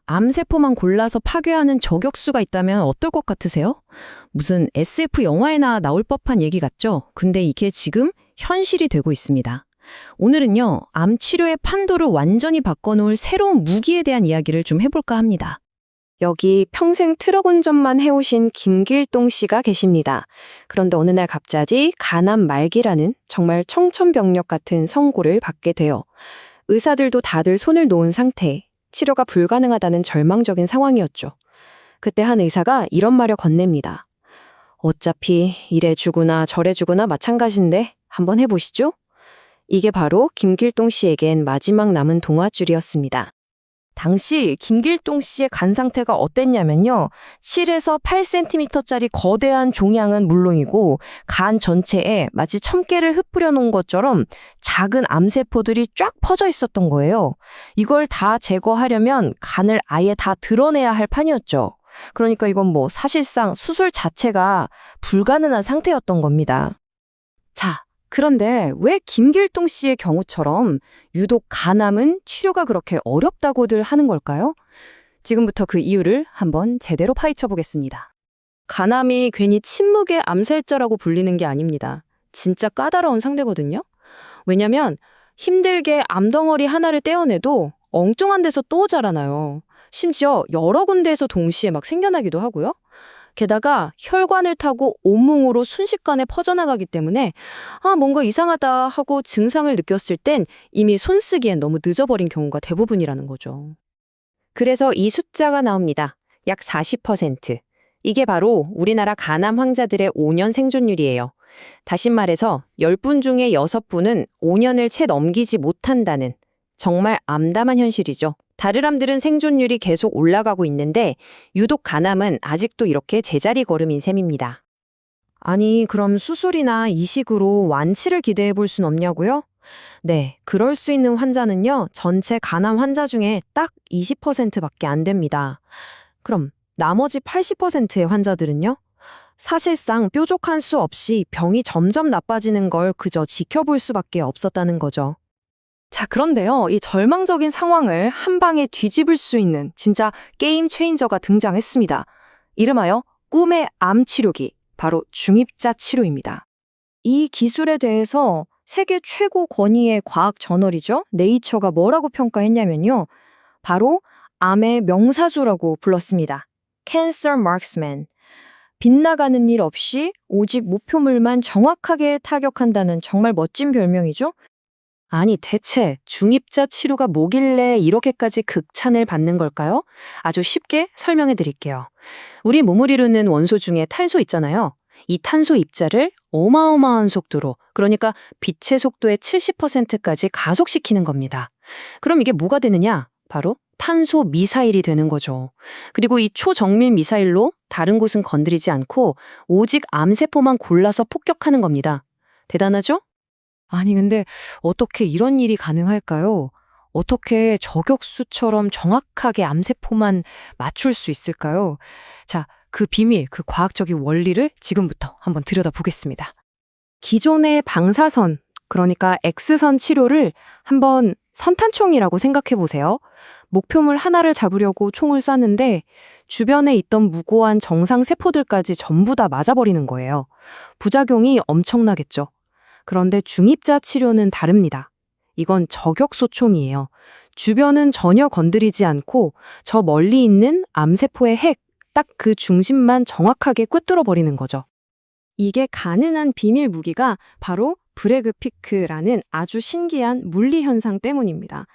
암세포만 골라서 파괴하는 저격수가 있다면 어떨 것 같으세요? 무슨 SF 영화에나 나올 법한 얘기 같죠? 근데 이게 지금 현실이 되고 있습니다. 오늘은요, 암 치료의 판도를 완전히 바꿔놓을 새로운 무기에 대한 이야기를 좀 해볼까 합니다. 여기 평생 트럭 운전만 해오신 김길동 씨가 계십니다. 그런데 어느 날 갑자기 간암 말기라는 정말 청천벽력 같은 선고를 받게 돼요. 의사들도 다들 손을 놓은 상태, 치료가 불가능하다는 절망적인 상황이었죠. 그때 한 의사가 이런 말을 건넵니다. 어차피 이래 주구나 저래 주구나 마찬가지인데 한번 해보시죠? 이게 바로 김길동 씨에겐 마지막 남은 동아줄이었습니다. 당시 김길동 씨의 간 상태가 어땠냐면요. 7에서 8cm짜리 거대한 종양은 물론이고 간 전체에 마치 첨가를 흩뿌려 놓은 것처럼 작은 암세포들이 쫙 퍼져 있었던 거예요. 이걸 다 제거하려면 간을 아예 다 드러내야 할 판이었죠. 그러니까 이건 사실상 수술 자체가 불가능한 상태였던 겁니다. 자, 그런데 왜 김길동 씨의 경우처럼 유독 간암은 치료가 그렇게 어렵다고들 하는 걸까요? 지금부터 그 이유를 한번 제대로 파헤쳐 보겠습니다. 간암이 괜히 침묵의 암살자라고 불리는 게 아닙니다. 진짜 까다로운 상대거든요. 왜냐면 힘들게 암덩어리 하나를 떼어내도 엉뚱한 데서 또 자라나요. 심지어 여러 군데에서 동시에 막 생겨나기도 하고요. 게다가 혈관을 타고 온몸으로 순식간에 퍼져나가기 때문에 뭔가 이상하다 하고 증상을 느꼈을 땐 이미 손쓰기엔 너무 늦어버린 경우가 대부분이라는 거죠. 그래서 이 숫자가 나옵니다. 약 40%. 이게 바로 우리나라 간암 환자들의 5년 생존율이에요. 다시 말해서 10분 중에 6분은 5년을 채 넘기지 못한다는 정말 암담한 현실이죠. 다른 암들은 생존율이 계속 올라가고 있는데 유독 간암은 아직도 이렇게 제자리 걸음인 셈입니다. 아니, 그럼 수술이나 이식으로 완치를 기대해 볼 순 없냐고요? 네, 그럴 수 있는 환자는요, 전체 간암 환자 중에 딱 20%밖에 안 됩니다. 그럼 나머지 80%의 환자들은요? 사실상 뾰족한 수 없이 병이 점점 나빠지는 걸 그저 지켜볼 수밖에 없었다는 거죠. 자, 그런데요, 이 절망적인 상황을 한 방에 뒤집을 수 있는 진짜 게임 체인저가 등장했습니다. 이름하여 꿈의 암 치료기, 바로 중입자 치료입니다. 이 기술에 대해서 세계 최고 권위의 과학 저널이죠, 네이처가 뭐라고 평가했냐면요, 바로 암의 명사수라고 불렀습니다. Cancer Marksman. 빗나가는 일 없이 오직 목표물만 정확하게 타격한다는 정말 멋진 별명이죠. 아니, 대체 중입자 치료가 뭐길래 이렇게까지 극찬을 받는 걸까요? 아주 쉽게 설명해 드릴게요. 우리 몸을 이루는 원소 중에 탄소 있잖아요. 이 탄소 입자를 어마어마한 속도로, 그러니까 빛의 속도의 70%까지 가속시키는 겁니다. 그럼 이게 뭐가 되느냐? 바로 탄소 미사일이 되는 거죠. 그리고 이 초정밀 미사일로 다른 곳은 건드리지 않고 오직 암세포만 골라서 폭격하는 겁니다. 대단하죠? 아니, 근데 어떻게 이런 일이 가능할까요? 어떻게 저격수처럼 정확하게 암세포만 맞출 수 있을까요? 자, 그 비밀, 그 과학적인 원리를 지금부터 한번 들여다보겠습니다. 기존의 방사선, 그러니까 X선 치료를 한번 선탄총이라고 생각해 보세요. 목표물 하나를 잡으려고 총을 쐈는데 주변에 있던 무고한 정상 세포들까지 전부 다 맞아버리는 거예요. 부작용이 엄청나겠죠. 그런데 중입자 치료는 다릅니다. 이건 저격소총이에요. 주변은 전혀 건드리지 않고 저 멀리 있는 암세포의 핵, 딱 그 중심만 정확하게 꿰뚫어 버리는 거죠. 이게 가능한 비밀 무기가 바로 브래그 피크라는 아주 신기한 물리 현상 때문입니다.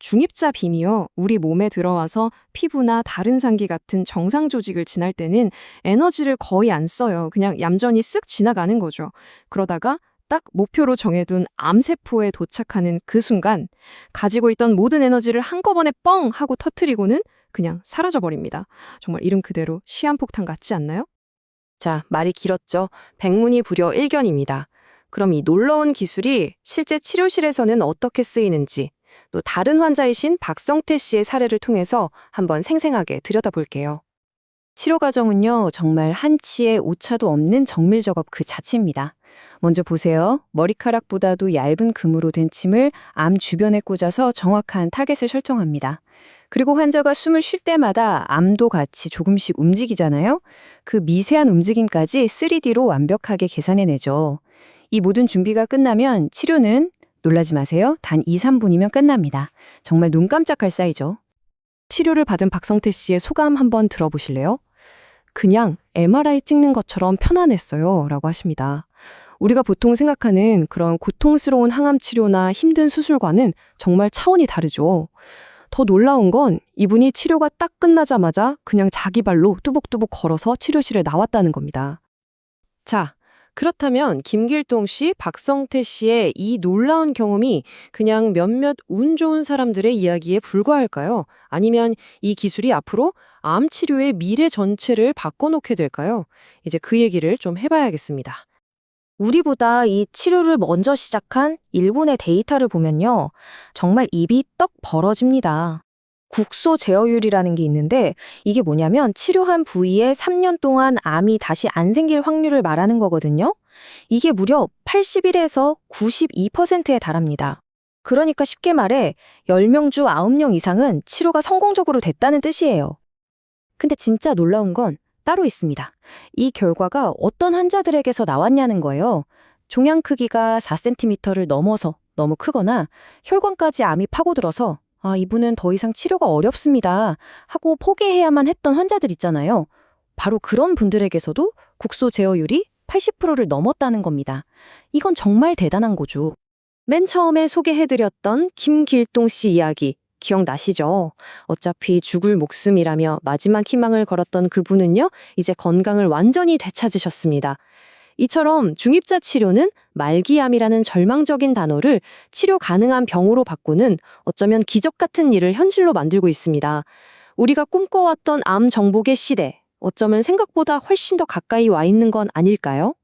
중입자 빔이요, 우리 몸에 들어와서 피부나 다른 장기 같은 정상 조직을 지날 때는 에너지를 거의 안 써요. 그냥 얌전히 쓱 지나가는 거죠. 그러다가 딱 목표로 정해둔 암세포에 도착하는 그 순간 가지고 있던 모든 에너지를 한꺼번에 뻥 하고 터뜨리고는 그냥 사라져버립니다. 정말 이름 그대로 시한폭탄 같지 않나요? 자, 말이 길었죠. 백문이 불여 일견입니다. 그럼 이 놀라운 기술이 실제 치료실에서는 어떻게 쓰이는지, 또 다른 환자이신 박성태 씨의 사례를 통해서 한번 생생하게 들여다볼게요. 치료 과정은요, 정말 한치의 오차도 없는 정밀 작업 그 자체입니다. 먼저 보세요. 머리카락보다도 얇은 금으로 된 침을 암 주변에 꽂아서 정확한 타겟을 설정합니다. 그리고 환자가 숨을 쉴 때마다 암도 같이 조금씩 움직이잖아요. 그 미세한 움직임까지 3D로 완벽하게 계산해내죠. 이 모든 준비가 끝나면 치료는 놀라지 마세요. 단 2, 3분이면 끝납니다. 정말 눈 깜짝할 사이죠. 치료를 받은 박성태 씨의 소감 한번 들어보실래요? 그냥 MRI 찍는 것처럼 편안했어요. 라고 하십니다. 우리가 보통 생각하는 그런 고통스러운 항암 치료나 힘든 수술과는 정말 차원이 다르죠. 더 놀라운 건 이분이 치료가 딱 끝나자마자 그냥 자기 발로 뚜벅뚜벅 걸어서 치료실에 나왔다는 겁니다. 자, 그렇다면 김길동 씨, 박성태 씨의 이 놀라운 경험이 그냥 몇몇 운 좋은 사람들의 이야기에 불과할까요? 아니면 이 기술이 앞으로 암 치료의 미래 전체를 바꿔놓게 될까요? 이제 그 얘기를 좀 해봐야겠습니다. 우리보다 이 치료를 먼저 시작한 일본의 데이터를 보면요. 정말 입이 떡 벌어집니다. 국소 제어율이라는 게 있는데 이게 뭐냐면 치료한 부위에 3년 동안 암이 다시 안 생길 확률을 말하는 거거든요. 이게 무려 81에서 92%에 달합니다. 그러니까 쉽게 말해 10명 중 9명 이상은 치료가 성공적으로 됐다는 뜻이에요. 근데 진짜 놀라운 건 따로 있습니다. 이 결과가 어떤 환자들에게서 나왔냐는 거예요. 종양 크기가 4cm를 넘어서 너무 크거나 혈관까지 암이 파고들어서 이분은 더 이상 치료가 어렵습니다 하고 포기해야만 했던 환자들 있잖아요. 바로 그런 분들에게서도 국소 제어율이 80%를 넘었다는 겁니다. 이건 정말 대단한 거죠. 맨 처음에 소개해드렸던 김길동 씨 이야기 기억나시죠? 어차피 죽을 목숨이라며 마지막 희망을 걸었던 그분은요, 이제 건강을 완전히 되찾으셨습니다. 이처럼 중입자 치료는 말기암이라는 절망적인 단어를 치료 가능한 병으로 바꾸는 어쩌면 기적 같은 일을 현실로 만들고 있습니다. 우리가 꿈꿔왔던 암 정복의 시대, 어쩌면 생각보다 훨씬 더 가까이 와 있는 건 아닐까요?